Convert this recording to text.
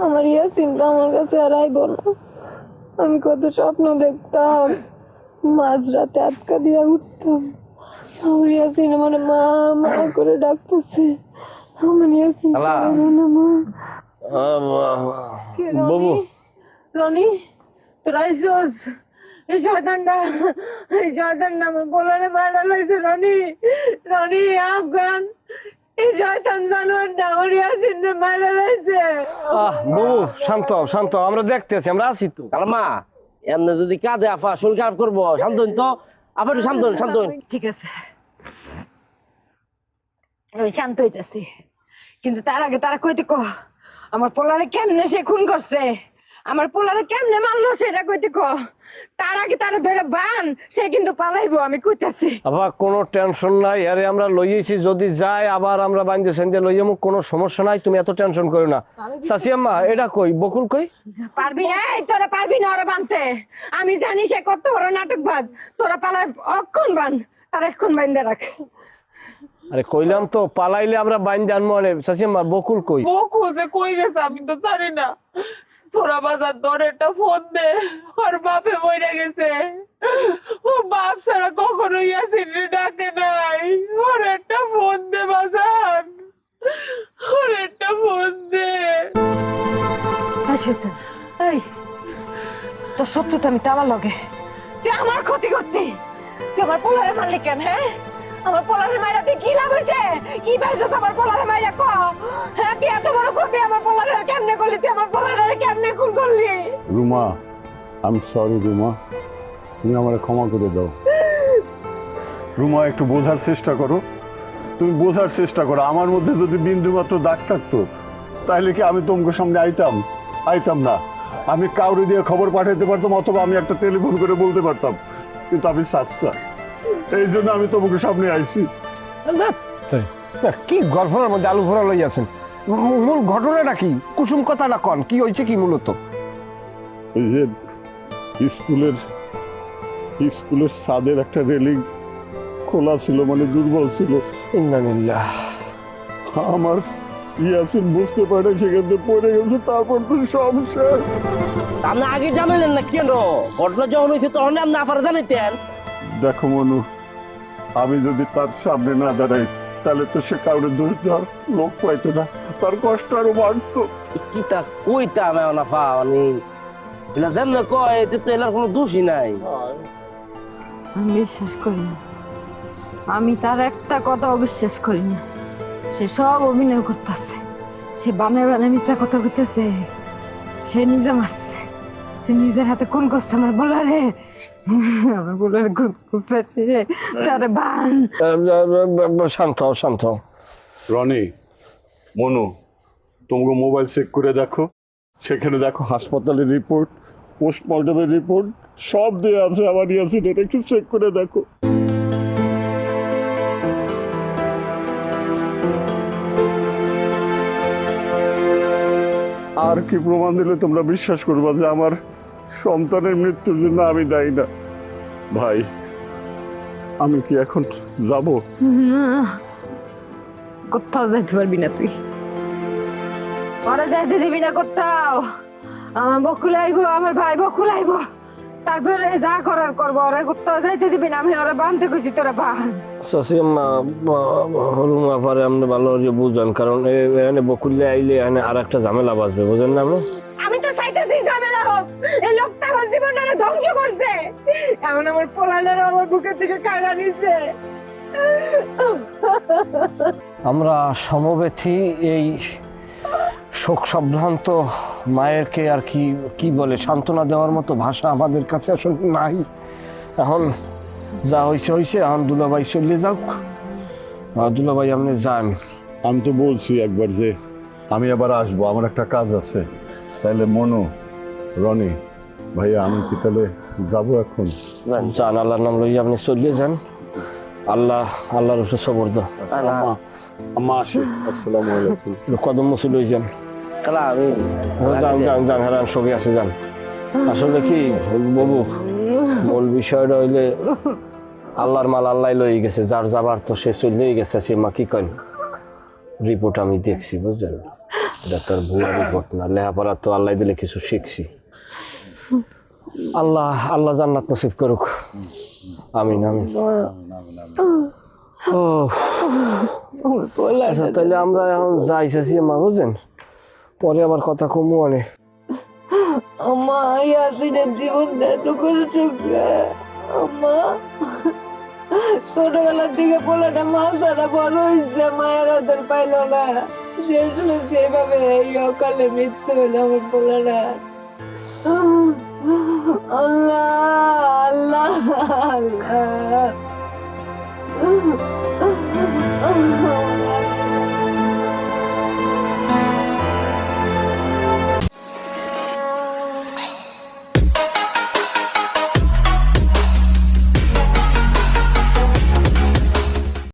আমার চিন্তা আমার কাছে আর আইব না। আমি কত স্বপ্ন দেখতাম, মাঝরাতে আটকা দিয়া উঠতাম। আমার ইয়াসিন আমার মা মা করে ডাকতেছে। আমার ইয়াসিন না মা। বাবু রনি তোরা আইসোস? এই শয়তানটা আমার বলারে মারা লাইছে। রনি রনি আফগান, এই শয়তান জানোয়ারটা আমার ইয়াসিনকে মারা লাইছে। বাবু শান্ত শান্ত, আমরা দেখতেছি, আমরা আছি তো। কালামা এমনি যদি কাঁদে আফা শরীর খারাপ করবো, শান্ত হইন তো। আবার একটু শান্ত হইন, শান্ত হইন। ঠিক আছে, আমি শান্ত হইতেছি, কিন্তু তার আগে তারা কইতে কো আমার পোলারে কেমনে সে খুন করছে, আমার পোলারে কেমনে মারলো সেটা কইতে কো। তার আগে তারা ধরে বান, সে কিন্তু পালাইবো, আমি কইতাছি। আবার কোনো টেনশন নাই, আরে আমরা লইয়েছি, যদি যায় আবার আমরা বান্ধে সেন্দে লইয়ামু, কোনো সমস্যা নাই, তুমি এত টেনশন করো না। চাচি আম্মা এটা কই, বকুল কই? পারবি না, তোরা পারবি না ওরা বানতে। আমি জানি সে কত বড় নাটকবাজ। তোরা পালাই অক্ষণ বান, তার এক্ষণ বাইন্দা রাখ। আরে কইলাম তো পালাইলে আমরা বাইন্দে আনবো। আরে চাচি আম্মা বকুল কই? বকুল যে কই গেছে আমি তো জানি না। তোরা বাজার ধরে একটা ফোন দে, ওর বাপে মরে গেছে। ও বাপ ছাড়া কখনো ইয়াসিন ডাকে নাই। ওর একটা ফোন দে বাজার, ওর একটা ফোন দে। এই তোর সত্যি আমি তালা লগে, তুই আমার ক্ষতি করতি। তুই আমার পোলারে মারলি কেন? হ্যাঁ, আমার পোলারে মাইরা তুই কি লাভ হয়েছে? কি পাইছ আমার পোলারে মাইরা? ক হ্যাঁ, তুই এত বড় করবি আমার পোলারে কেমনে করলি? তুই আমার পোলারে কেমনে খুন করলি? রুমা, আমি সরি রুমা, তুমি আমার ক্ষমা করে দাও। রুমা, একটু বোঝার চেষ্টা করো, তুমি বোঝার চেষ্টা করো। আমার মধ্যে যদি বিন্দু মাত্র দাগ থাকতো তাহলে কি আমি তোমাকে সামনে আইতাম না। আমি কাউরে দিয়ে খবর পাঠাতে পারতাম, অথবা আমি একটা টেলিফোন করে বলতে পারতাম, কিন্তু আমি সাচ্চা, এই জন্য আমি তোমাকে সামনে আইছি। কি গল্পের মধ্যে আলু ভরা লইয়াছেন? মূল ঘটনাটা কি? কুসুম কথাটা কন, কি হয়েছে কি মূলত? এই যে স্কুলের ছাদের একটা রেলিং খোলা ছিল, মানে দুর্বল ছিল। ইন্নালিল্লাহ। আমার ইয়াসিন বুঝতে পারে, সেখান থেকে পড়ে গেছে, তারপর তো সব শেষ। আপনি আগে জানালেন না কেন? ঘটনা যখন হয়েছে তখন আপনি আপারা জানাইতেন। দেখো মনু, আমি যদি তার সামনে না দাঁড়াই তাহলে তো সে কাউরে দোষ দেওয়ার লোক পাইতো না, তার কষ্ট আরো বাড়তো। কি তা কইতাম এখন আফা, মানে এলা যেমন কয় এতে তো এলার কোনো দোষই নাই। আমি বিশ্বাস করি না, আমি তার একটা কথা অবিশ্বাস করি না। সে সব অভিনয় করতেছে, সে বানায় মিথ্যা কথা কইতেছে। সে নিজে মারছে, সে নিজের হাতে খুন করছে আমার বলারে। আমার বলারে খুন করছে তারে বান। শান্ত শান্ত। রনি, মনু, তোমাকে মোবাইল চেক করে দেখো, সেখানে দেখো হাসপাতালের রিপোর্ট, পোস্টমর্টমের রিপোর্ট সব দেওয়া আছে আমার ইয়াসিন, এটা একটু চেক করে দেখো। আর কি প্রমাণ দিলে তোমরা বিশ্বাস করবা যে আমার সন্তানের মৃত্যুর জন্য আমি দায়ী না? ভাই, আমি কি এখন যাব? কোথাও যাইতে পারবি না তুই, ওরা যাইতে দিবি না কোথাও। আমার বকুল আইবো, আমার ভাই বকুল আইবো, তারপরে যা করার করবো। ওরা কোথাও যাইতে দিবি না, আমি ওরা বানতে কইছি, তোরা বান। চাচি আম্মা হলুম আপারে আপনি ভালো বুঝেন, কারণ এখানে বকুলে আইলে এখানে আর একটা ঝামেলা বাঁচবে, বুঝেন না? আমি তো চাইতেছি ঝামেলা হোক। এই লোকটা আমার জীবনটাকে ধ্বংস করছে, এখন আমার পোলালের আমার বুকের থেকে কায়রা নিচ্ছে। আমরা সমবেথী এই শোক সম্ভ্রান্ত মায়েরকে আর কি বলে সান্ত্বনা দেওয়ার মতো ভাষা আমাদের কাছে আসলে নাই। এখন যা হয়েছে, এখন দুলাভাই চলে যাক। দুলাভাই আপনি যান। আমি তো বলছি একবার যে আমি আবার আসবো, আমার একটা কাজ আছে। তাহলে মনু, রনি ভাইয়া, আমি কি তাহলে যাবো এখন? যান, আল্লাহর নাম লইয়া আপনি চলে যান। আল্লাহর উপরে সবর দাও। আম্মা আসি, আসসালামু আলাইকুম। কদম মুসি লই যান। কালা আমি যান হারান সবই আছে, যান। আসলে কি বাবু, মূল বিষয়টা হইলে আল্লাহর মাল আল্লাহ লই গেছে, যার যাবার তো সে চলেই গেছে। সীমা কি করেন, রিপোর্ট আমি দেখছি, বুঝলেন? এটা তোর ভুয়া রিপোর্ট না, লেখাপড়া তো আল্লাহ দিলে কিছু শিখছি। আল্লাহ আল্লাহ জান্নাত নসিব করুক। আমিন আমিন। ও আচ্ছা, তাহলে আমরা এখন যাইতেছি মা, বুঝছেন? পরে আবার কথা কমু অনেক। আম্মা ইয়াসিনের জীবনটা এত কষ্ট, আম্মা ছোটবেলার দিকে পোলাটা মা ছাড়া বড় হয়েছে, মায়ের আদর পাইল না, শেষ হয়েছে এইভাবে, এই অকালে মৃত্যু হলো আমার পোলাটা। আল্লাহ আল্লাহ আল্লাহ